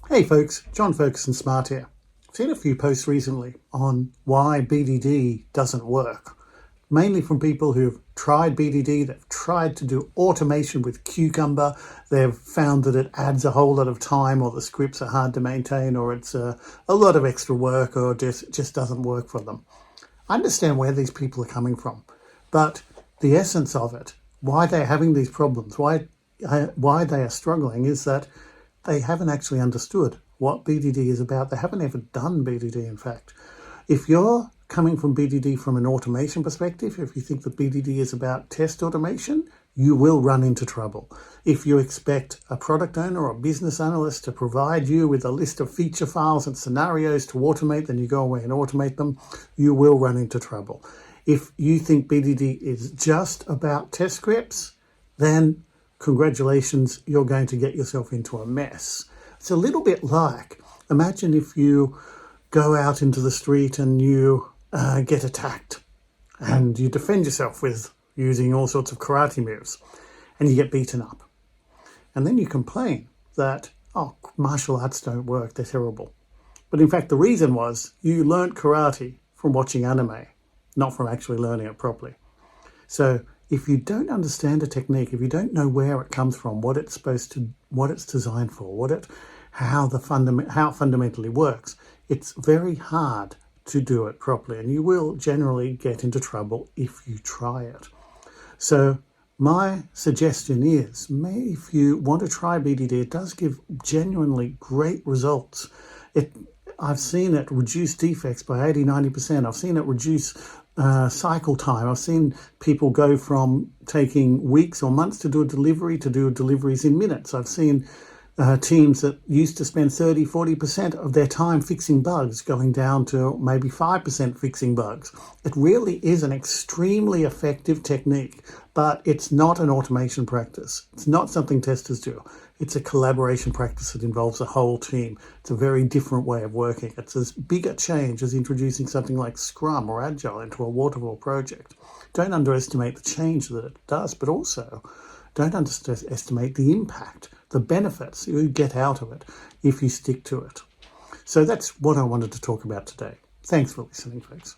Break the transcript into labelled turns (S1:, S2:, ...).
S1: Hey folks, John Ferguson Smart here. I've seen a few posts recently on why BDD doesn't work. Mainly from people who've tried BDD, they've tried to do automation with Cucumber, they've found that it adds a whole lot of time, or the scripts are hard to maintain, or it's a lot of extra work, or just doesn't work for them. I understand where these people are coming from, but the essence of it, why they're having these problems, why they are struggling, is that they haven't actually understood what BDD is about. They haven't ever done BDD, in fact. If you're coming from BDD from an automation perspective, if you think that BDD is about test automation, you will run into trouble. If you expect a product owner or a business analyst to provide you with a list of feature files and scenarios to automate, then you go away and automate them, you will run into trouble. If you think BDD is just about test scripts, then congratulations, you're going to get yourself into a mess. It's a little bit like, imagine if you go out into the street and you get attacked and you defend yourself with using all sorts of karate moves and you get beaten up. And then you complain that, martial arts don't work, they're terrible. But in fact, the reason was you learnt karate from watching anime, not from actually learning it properly. So if you don't understand a technique, if you don't know where it comes from, what it's designed for, how it fundamentally works, it's very hard to do it properly, and you will generally get into trouble if you try it. So my suggestion is, if you want to try BDD, it does give genuinely great results. I've seen it reduce defects by 80-90%. I've seen it reduce cycle time. I've seen people go from taking weeks or months to do a delivery to do deliveries in minutes. I've seen teams that used to spend 30-40% of their time fixing bugs going down to maybe 5% fixing bugs. It really is an extremely effective technique, but it's not an automation practice. It's not something testers do. It's a collaboration practice that involves a whole team. It's a very different way of working. It's as big a change as introducing something like Scrum or Agile into a waterfall project. Don't underestimate the change that it does, but also don't underestimate the impact, the benefits you get out of it if you stick to it. So that's what I wanted to talk about today. Thanks for listening, folks.